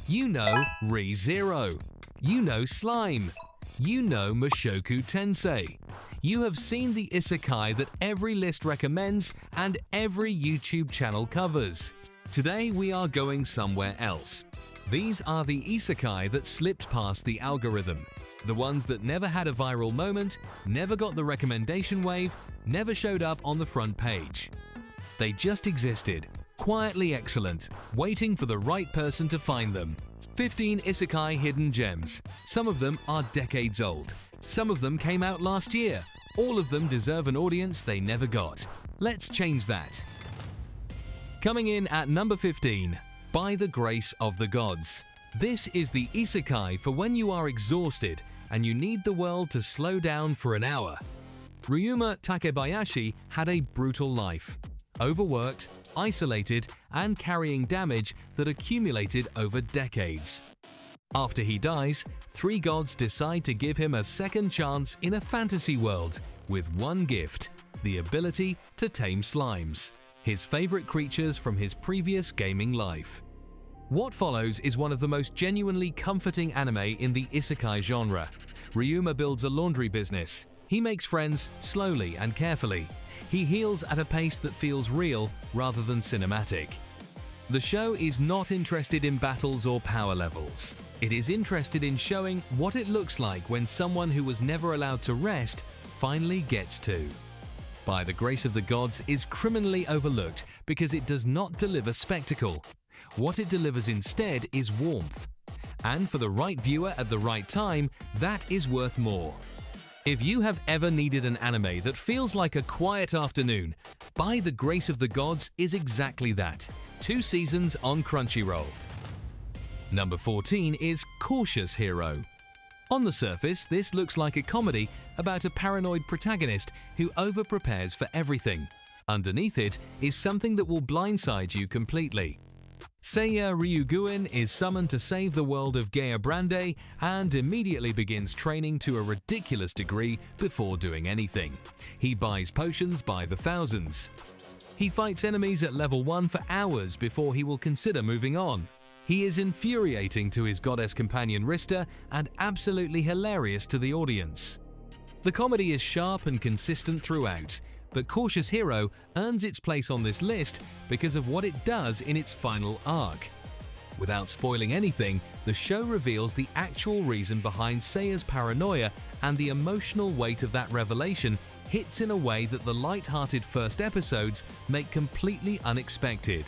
You know Re:Zero. You know Slime. You know Mushoku Tensei. You have seen the isekai that every list recommends and every YouTube channel covers. Today we are going somewhere else. These are the isekai that slipped past the algorithm. The ones that never had a viral moment, never got the recommendation wave, never showed up on the front page. They just existed, quietly excellent, waiting for the right person to find them. 15 isekai hidden gems. Some of them are decades old. Some of them came out last year. All of them deserve an audience they never got. Let's change that. Coming in at number 15, By the Grace of the Gods. This is the isekai for when you are exhausted and you need the world to slow down for an hour. Ryuma Takebayashi had a brutal life. Overworked, isolated, and carrying damage that accumulated over decades. After he dies, three gods decide to give him a second chance in a fantasy world with one gift: the ability to tame slimes, his favorite creatures from his previous gaming life. What follows is one of the most genuinely comforting anime in the isekai genre. Ryuma builds a laundry business. He makes friends slowly and carefully. He heals at a pace that feels real rather than cinematic. The show is not interested in battles or power levels. It is interested in showing what it looks like when someone who was never allowed to rest finally gets to. By the Grace of the Gods is criminally overlooked because it does not deliver spectacle. What it delivers instead is warmth. And for the right viewer at the right time, that is worth more. If you have ever needed an anime that feels like a quiet afternoon, By the Grace of the Gods is exactly that. 2 seasons on Crunchyroll. Number 14 is Cautious Hero. On the surface, this looks like a comedy about a paranoid protagonist who over-prepares for everything. Underneath it is something that will blindside you completely. Seiya Ryuguin is summoned to save the world of Gaia Brande and immediately begins training to a ridiculous degree before doing anything. He buys potions by the thousands. He fights enemies at level 1 for hours before he will consider moving on. He is infuriating to his goddess companion Rista and absolutely hilarious to the audience. The comedy is sharp and consistent throughout, but Cautious Hero earns its place on this list because of what it does in its final arc. Without spoiling anything, the show reveals the actual reason behind Seiya's paranoia, and the emotional weight of that revelation hits in a way that the light-hearted first episodes make completely unexpected.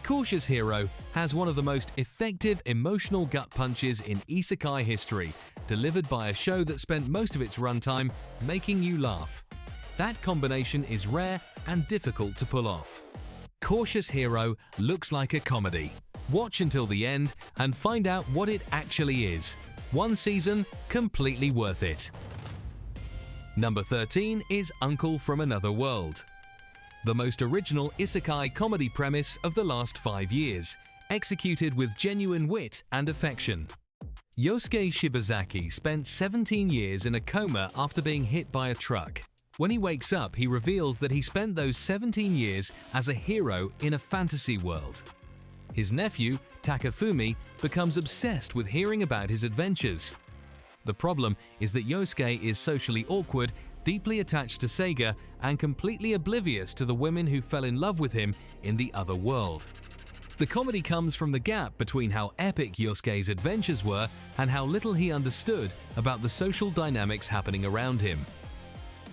Cautious Hero has one of the most effective emotional gut punches in isekai history, delivered by a show that spent most of its runtime making you laugh. That combination is rare and difficult to pull off. Cautious Hero looks like a comedy. Watch until the end and find out what it actually is. 1 season, completely worth it. Number 13 is Uncle from Another World. The most original isekai comedy premise of the last 5 years, executed with genuine wit and affection. Yosuke Shibazaki spent 17 years in a coma after being hit by a truck. When he wakes up, he reveals that he spent those 17 years as a hero in a fantasy world. His nephew, Takafumi, becomes obsessed with hearing about his adventures. The problem is that Yosuke is socially awkward, deeply attached to Seiga, and completely oblivious to the women who fell in love with him in the other world. The comedy comes from the gap between how epic Yosuke's adventures were and how little he understood about the social dynamics happening around him.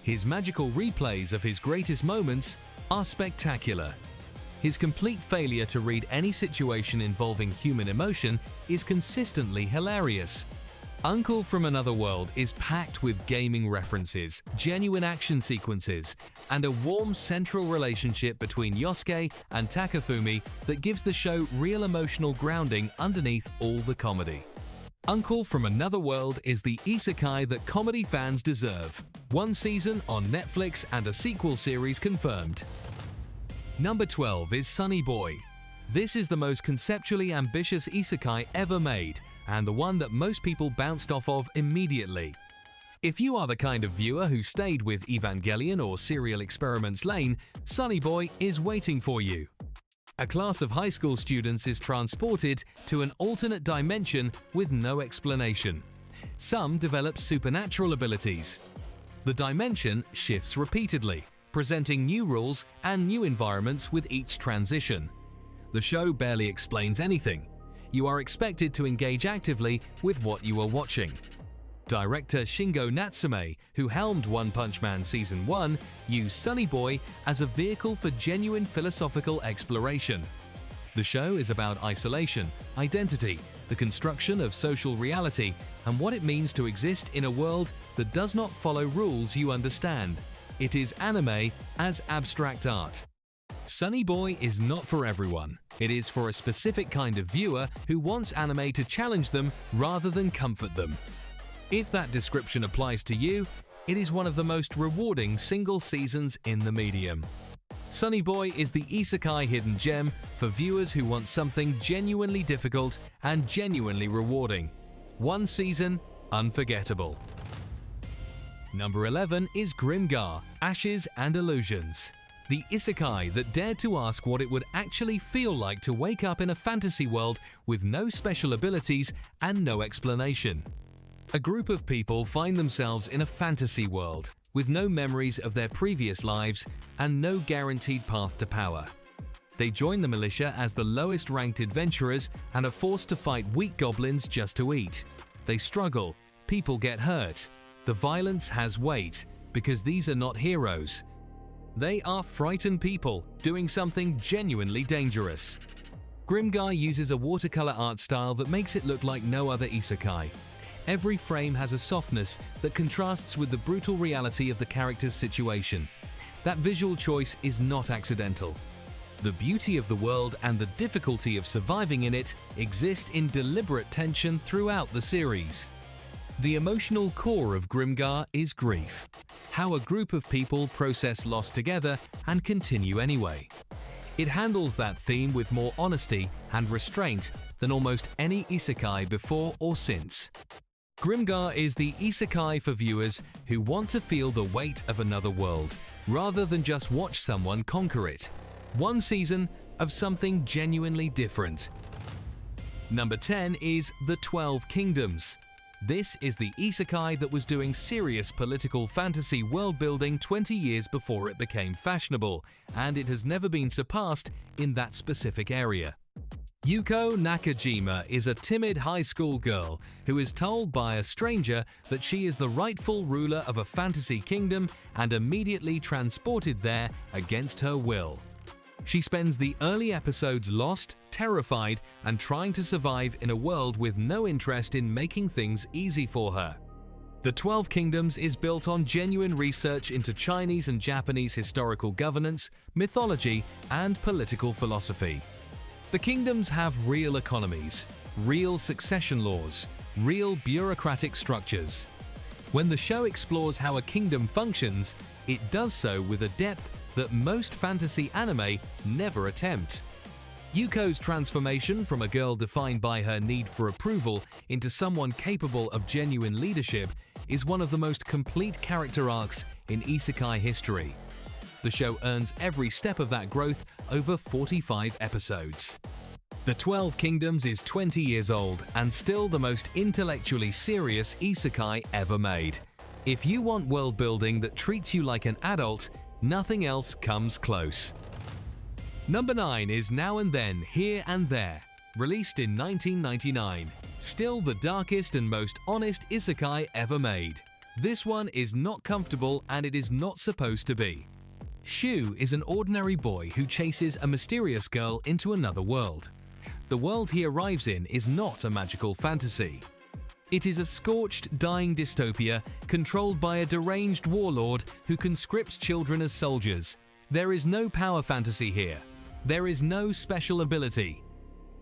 His magical replays of his greatest moments are spectacular. His complete failure to read any situation involving human emotion is consistently hilarious. Uncle from Another World is packed with gaming references, genuine action sequences, and a warm central relationship between Yosuke and Takafumi that gives the show real emotional grounding underneath all the comedy. Uncle from Another World is the isekai that comedy fans deserve. 1 season on Netflix and a sequel series confirmed. Number 12 is Sunny Boy. This is the most conceptually ambitious isekai ever made, and the one that most people bounced off of immediately. If you are the kind of viewer who stayed with Evangelion or Serial Experiments Lane, Sunny Boy is waiting for you. A class of high school students is transported to an alternate dimension with no explanation. Some develop supernatural abilities. The dimension shifts repeatedly, presenting new rules and new environments with each transition. The show barely explains anything. You are expected to engage actively with what you are watching. Director Shingo Natsume, who helmed One Punch Man Season 1, used Sunny Boy as a vehicle for genuine philosophical exploration. The show is about isolation, identity, the construction of social reality, and what it means to exist in a world that does not follow rules you understand. It is anime as abstract art. Sunny Boy is not for everyone. It is for a specific kind of viewer who wants anime to challenge them rather than comfort them. If that description applies to you, it is one of the most rewarding single seasons in the medium. Sunny Boy is the Isekai hidden gem for viewers who want something genuinely difficult and genuinely rewarding. One season, unforgettable. Number 11 is Grimgar, Ashes and Illusions. The isekai that dared to ask what it would actually feel like to wake up in a fantasy world with no special abilities and no explanation. A group of people find themselves in a fantasy world with no memories of their previous lives and no guaranteed path to power. They join the militia as the lowest ranked adventurers and are forced to fight weak goblins just to eat. They struggle, people get hurt, the violence has weight because these are not heroes. They are frightened people doing something genuinely dangerous. Grimgar uses a watercolor art style that makes it look like no other isekai. Every frame has a softness that contrasts with the brutal reality of the character's situation. That visual choice is not accidental. The beauty of the world and the difficulty of surviving in it exist in deliberate tension throughout the series. The emotional core of Grimgar is grief. How a group of people process loss together and continue anyway. It handles that theme with more honesty and restraint than almost any isekai before or since. Grimgar is the isekai for viewers who want to feel the weight of another world, rather than just watch someone conquer it. One season of something genuinely different. Number 10 is The 12 Kingdoms. This is the isekai that was doing serious political fantasy world building 20 years before it became fashionable, and it has never been surpassed in that specific area. Yuko Nakajima is a timid high school girl who is told by a stranger that she is the rightful ruler of a fantasy kingdom and immediately transported there against her will. She spends the early episodes lost, terrified, and trying to survive in a world with no interest in making things easy for her. The 12 Kingdoms is built on genuine research into Chinese and Japanese historical governance, mythology, and political philosophy. The kingdoms have real economies, real succession laws, real bureaucratic structures. When the show explores how a kingdom functions, it does so with a depth that most fantasy anime never attempt. Yuko's transformation from a girl defined by her need for approval into someone capable of genuine leadership is one of the most complete character arcs in isekai history. The show earns every step of that growth over 45 episodes. The 12 Kingdoms is 20 years old and still the most intellectually serious isekai ever made. If you want world building that treats you like an adult, nothing else comes close. Number 9 is Now and Then, Here and There. Released in 1999. Still the darkest and most honest isekai ever made. This one is not comfortable and it is not supposed to be. Shu is an ordinary boy who chases a mysterious girl into another world. The world he arrives in is not a magical fantasy. It is a scorched, dying dystopia controlled by a deranged warlord who conscripts children as soldiers. There is no power fantasy here. There is no special ability.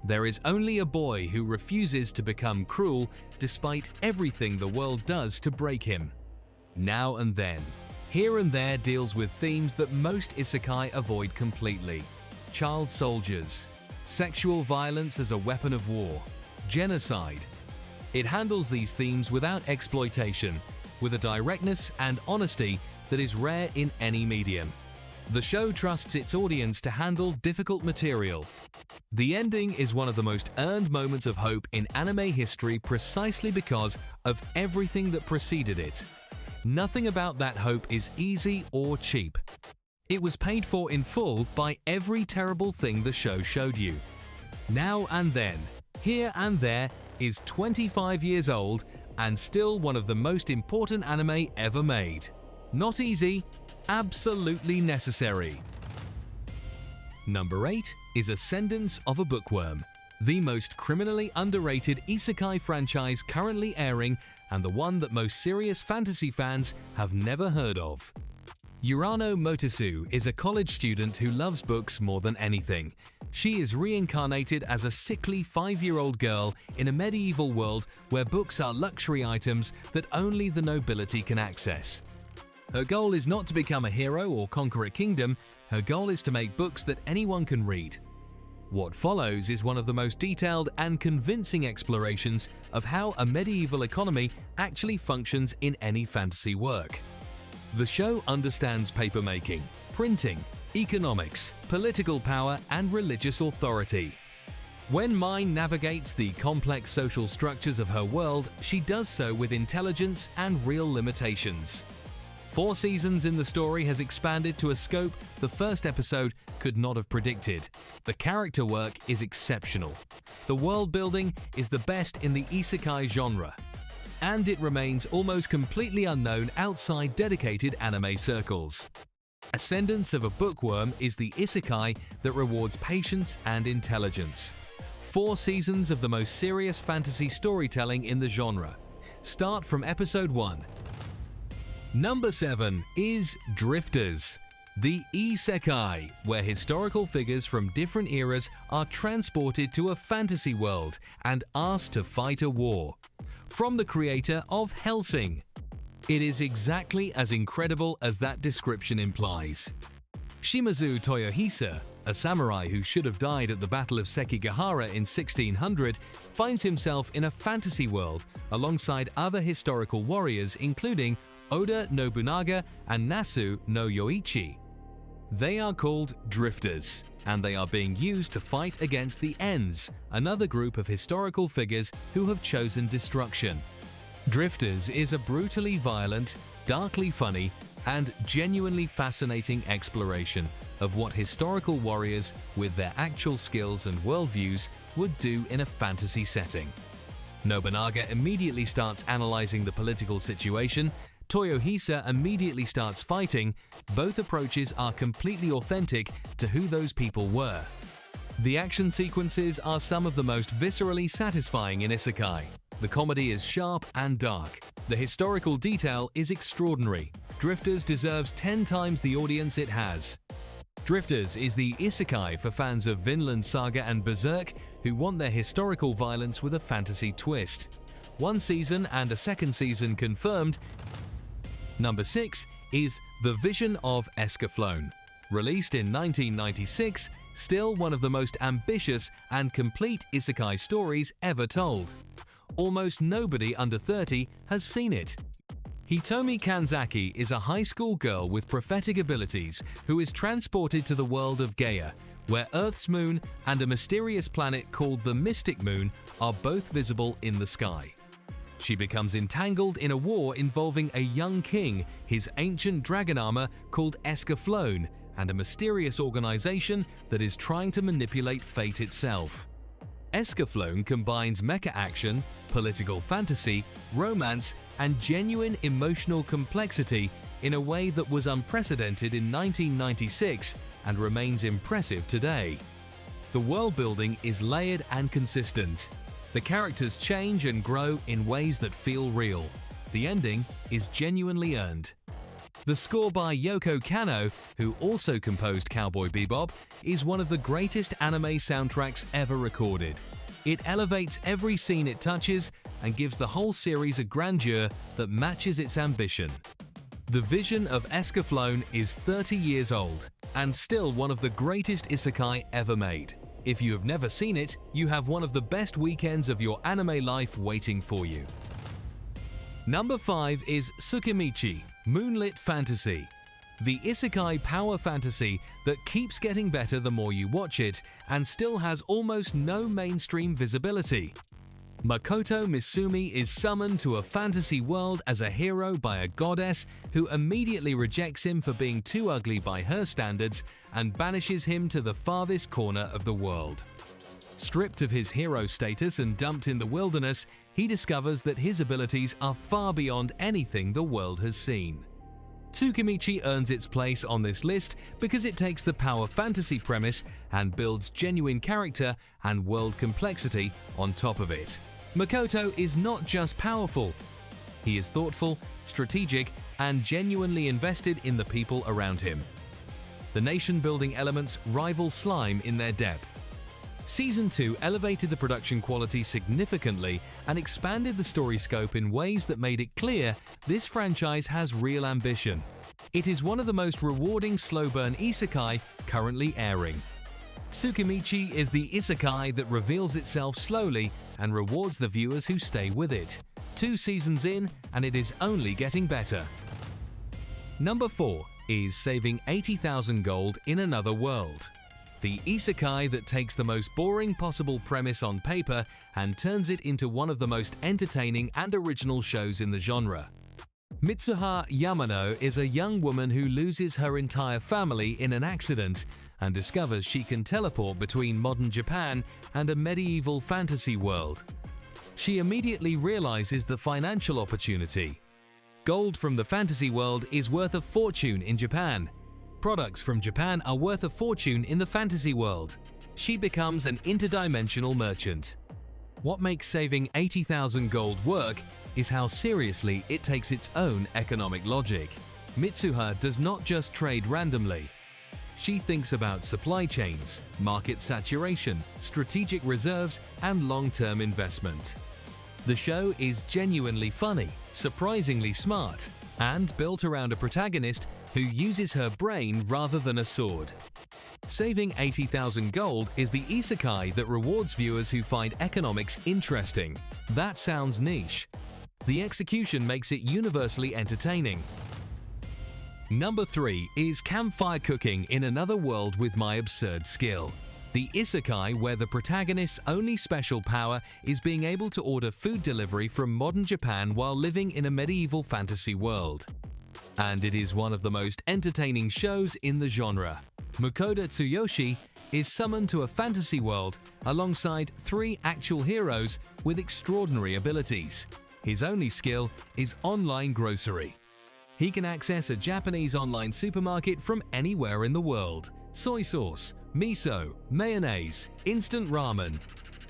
There is only a boy who refuses to become cruel despite everything the world does to break him. Now and Then. Here and There deals with themes that most isekai avoid completely. Child soldiers, sexual violence as a weapon of war, genocide. It handles these themes without exploitation, with a directness and honesty that is rare in any medium. The show trusts its audience to handle difficult material. The ending is one of the most earned moments of hope in anime history precisely because of everything that preceded it. Nothing about that hope is easy or cheap. It was paid for in full by every terrible thing the show showed you. Now and Then, Here and There is 25 years old and still one of the most important anime ever made. Not easy, absolutely necessary. Number 8 is Ascendance of a Bookworm, the most criminally underrated isekai franchise currently airing and the one that most serious fantasy fans have never heard of. Urano Motosu is a college student who loves books more than anything. She is reincarnated as a sickly 5-year-old girl in a medieval world where books are luxury items that only the nobility can access. Her goal is not to become a hero or conquer a kingdom, her goal is to make books that anyone can read. What follows is one of the most detailed and convincing explorations of how a medieval economy actually functions in any fantasy work. The show understands papermaking, printing, economics, political power, and religious authority. When Mai navigates the complex social structures of her world, she does so with intelligence and real limitations. 4 seasons in the story has expanded to a scope the first episode could not have predicted. The character work is exceptional. The world building is the best in the isekai genre. And it remains almost completely unknown outside dedicated anime circles. Ascendance of a Bookworm is the isekai that rewards patience and intelligence. 4 seasons of the most serious fantasy storytelling in the genre. Start from episode 1. Number 7 is Drifters, the Isekai, where historical figures from different eras are transported to a fantasy world and asked to fight a war. From the creator of Hellsing. It is exactly as incredible as that description implies. Shimazu Toyohisa, a samurai who should have died at the Battle of Sekigahara in 1600, finds himself in a fantasy world alongside other historical warriors including Oda Nobunaga and Nasu no Yoichi. They are called Drifters, and they are being used to fight against the Ends, another group of historical figures who have chosen destruction. Drifters is a brutally violent, darkly funny, and genuinely fascinating exploration of what historical warriors with their actual skills and worldviews would do in a fantasy setting. Nobunaga immediately starts analyzing the political situation. Toyohisa immediately starts fighting. Both approaches are completely authentic to who those people were. The action sequences are some of the most viscerally satisfying in isekai. The comedy is sharp and dark. The historical detail is extraordinary. Drifters deserves 10 times the audience it has. Drifters is the isekai for fans of Vinland Saga and Berserk who want their historical violence with a fantasy twist. 1 season and a 2nd season confirmed. Number 6 is The Vision of Escaflowne. Released in 1996, still one of the most ambitious and complete isekai stories ever told. Almost nobody under 30 has seen it. Hitomi Kanzaki is a high school girl with prophetic abilities who is transported to the world of Gaia, where Earth's moon and a mysterious planet called the Mystic Moon are both visible in the sky. She becomes entangled in a war involving a young king, his ancient dragon armor called Escaflowne, and a mysterious organization that is trying to manipulate fate itself. Escaflowne combines mecha action, political fantasy, romance, and genuine emotional complexity in a way that was unprecedented in 1996 and remains impressive today. The world building is layered and consistent. The characters change and grow in ways that feel real. The ending is genuinely earned. The score by Yoko Kanno, who also composed Cowboy Bebop, is one of the greatest anime soundtracks ever recorded. It elevates every scene it touches and gives the whole series a grandeur that matches its ambition. The Vision of Escaflowne is 30 years old and still one of the greatest isekai ever made. If you have never seen it, you have one of the best weekends of your anime life waiting for you. Number 5 is Tsukimichi, Moonlit Fantasy. The isekai power fantasy that keeps getting better the more you watch it and still has almost no mainstream visibility. Makoto Misumi is summoned to a fantasy world as a hero by a goddess who immediately rejects him for being too ugly by her standards and banishes him to the farthest corner of the world. Stripped of his hero status and dumped in the wilderness, he discovers that his abilities are far beyond anything the world has seen. Tsukimichi earns its place on this list because it takes the power fantasy premise and builds genuine character and world complexity on top of it. Makoto is not just powerful. He is thoughtful, strategic, and genuinely invested in the people around him. The nation-building elements rival Slime in their depth. Season 2 elevated the production quality significantly and expanded the story scope in ways that made it clear this franchise has real ambition. It is one of the most rewarding slow-burn isekai currently airing. Tsukimichi is the isekai that reveals itself slowly and rewards the viewers who stay with it. 2 seasons in, and it is only getting better. Number 4 is Saving 80,000 Gold in Another World. The isekai that takes the most boring possible premise on paper and turns it into one of the most entertaining and original shows in the genre. Mitsuha Yamano is a young woman who loses her entire family in an accident and discovers she can teleport between modern Japan and a medieval fantasy world. She immediately realizes the financial opportunity. Gold from the fantasy world is worth a fortune in Japan. Products from Japan are worth a fortune in the fantasy world. She becomes an interdimensional merchant. What makes saving 80,000 gold work is how seriously it takes its own economic logic. Mitsuha does not just trade randomly. She thinks about supply chains, market saturation, strategic reserves, and long-term investment. The show is genuinely funny, surprisingly smart, and built around a protagonist who uses her brain rather than a sword. Saving 80,000 gold is the isekai that rewards viewers who find economics interesting. That sounds niche. The execution makes it universally entertaining. Number 3 is Campfire Cooking in Another World with My Absurd Skill. The isekai where the protagonist's only special power is being able to order food delivery from modern Japan while living in a medieval fantasy world. And it is one of the most entertaining shows in the genre. Mukoda Tsuyoshi is summoned to a fantasy world alongside 3 actual heroes with extraordinary abilities. His only skill is online grocery. He can access a Japanese online supermarket from anywhere in the world. Soy sauce, miso, mayonnaise, instant ramen.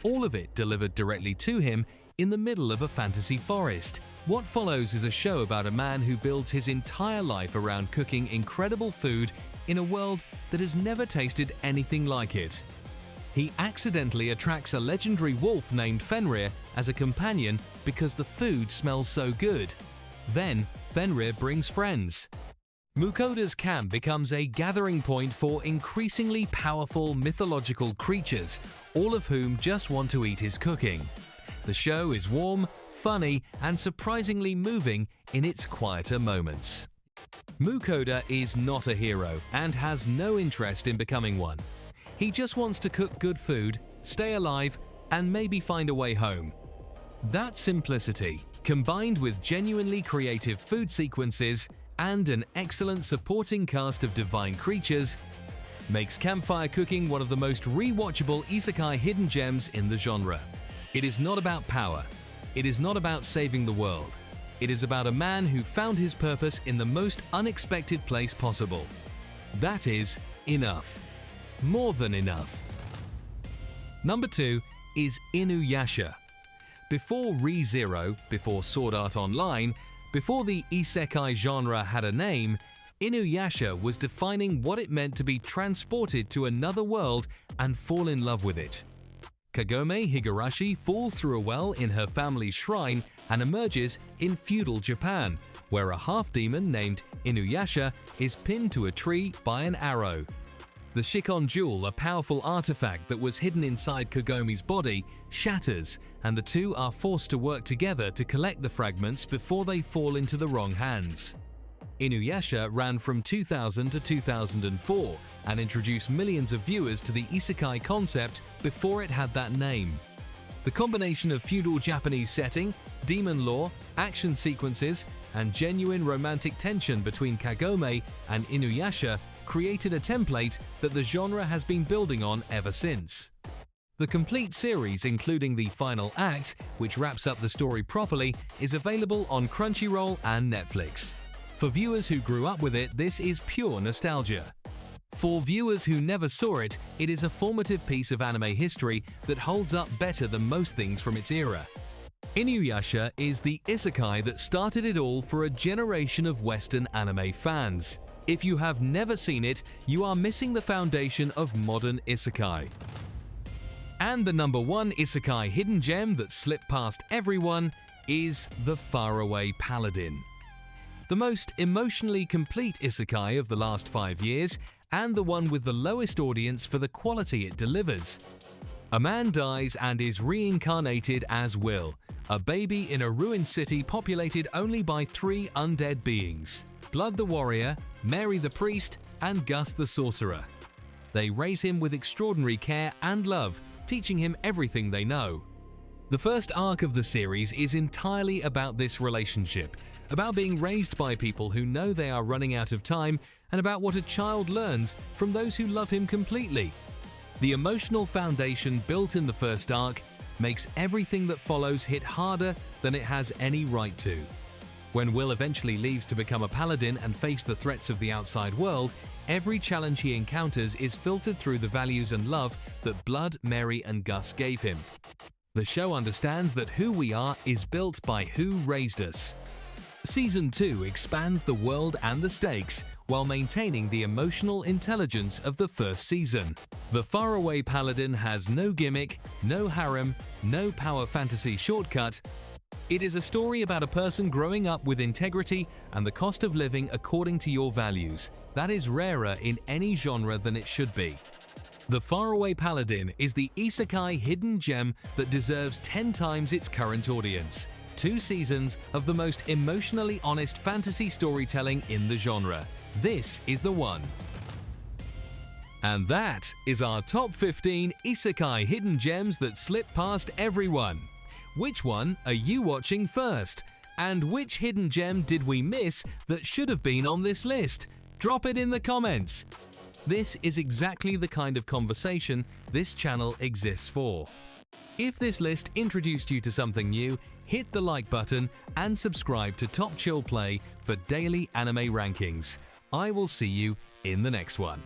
All of it delivered directly to him in the middle of a fantasy forest. What follows is a show about a man who builds his entire life around cooking incredible food in a world that has never tasted anything like it. He accidentally attracts a legendary wolf named Fenrir as a companion because the food smells so good. Then, Fenrir brings friends. Mukoda's camp becomes a gathering point for increasingly powerful mythological creatures, all of whom just want to eat his cooking. The show is warm, funny, and surprisingly moving in its quieter moments. Mukoda is not a hero and has no interest in becoming one. He just wants to cook good food, stay alive, and maybe find a way home. That simplicity, combined with genuinely creative food sequences and an excellent supporting cast of divine creatures, makes Campfire Cooking one of the most rewatchable isekai hidden gems in the genre. It is not about power. It is not about saving the world. It is about a man who found his purpose in the most unexpected place possible. That is enough. More than enough. Number 2 is Inuyasha. Before Re:Zero, before Sword Art Online, before the isekai genre had a name, Inuyasha was defining what it meant to be transported to another world and fall in love with it. Kagome Higurashi falls through a well in her family's shrine and emerges in feudal Japan, where a half-demon named Inuyasha is pinned to a tree by an arrow. The Shikon Jewel, a powerful artifact that was hidden inside Kagome's body, shatters, and the two are forced to work together to collect the fragments before they fall into the wrong hands. Inuyasha ran from 2000 to 2004 and introduced millions of viewers to the isekai concept before it had that name. The combination of feudal Japanese setting, demon lore, action sequences, and genuine romantic tension between Kagome and Inuyasha created a template that the genre has been building on ever since. The complete series, including the final act, which wraps up the story properly, is available on Crunchyroll and Netflix. For viewers who grew up with it, this is pure nostalgia. For viewers who never saw it, it is a formative piece of anime history that holds up better than most things from its era. Inuyasha is the isekai that started it all for a generation of Western anime fans. If you have never seen it, you are missing the foundation of modern isekai. And the #1 isekai hidden gem that slipped past everyone is the Faraway Paladin. The most emotionally complete isekai of the last 5 years, and the one with the lowest audience for the quality it delivers. A man dies and is reincarnated as Will, a baby in a ruined city populated only by 3 undead beings: Blood the Warrior, Mary the Priest, and Gus the Sorcerer. They raise him with extraordinary care and love, teaching him everything they know. The first arc of the series is entirely about this relationship, about being raised by people who know they are running out of time, and about what a child learns from those who love him completely. The emotional foundation built in the first arc makes everything that follows hit harder than it has any right to. When Will eventually leaves to become a paladin and face the threats of the outside world, every challenge he encounters is filtered through the values and love that Blood, Mary, and Gus gave him. The show understands that who we are is built by who raised us. Season 2 expands the world and the stakes while maintaining the emotional intelligence of the first season. The Faraway Paladin has no gimmick, no harem, no power fantasy shortcut. It is a story about a person growing up with integrity and the cost of living according to your values. That is rarer in any genre than it should be. The Faraway Paladin is the isekai hidden gem that deserves 10 times its current audience. 2 seasons of the most emotionally honest fantasy storytelling in the genre. This is the one. And that is our top 15 isekai hidden gems that slip past everyone. Which one are you watching first? And which hidden gem did we miss that should have been on this list? Drop it in the comments. This is exactly the kind of conversation this channel exists for. If this list introduced you to something new, hit the like button and subscribe to Top Chill Play for daily anime rankings. I will see you in the next one.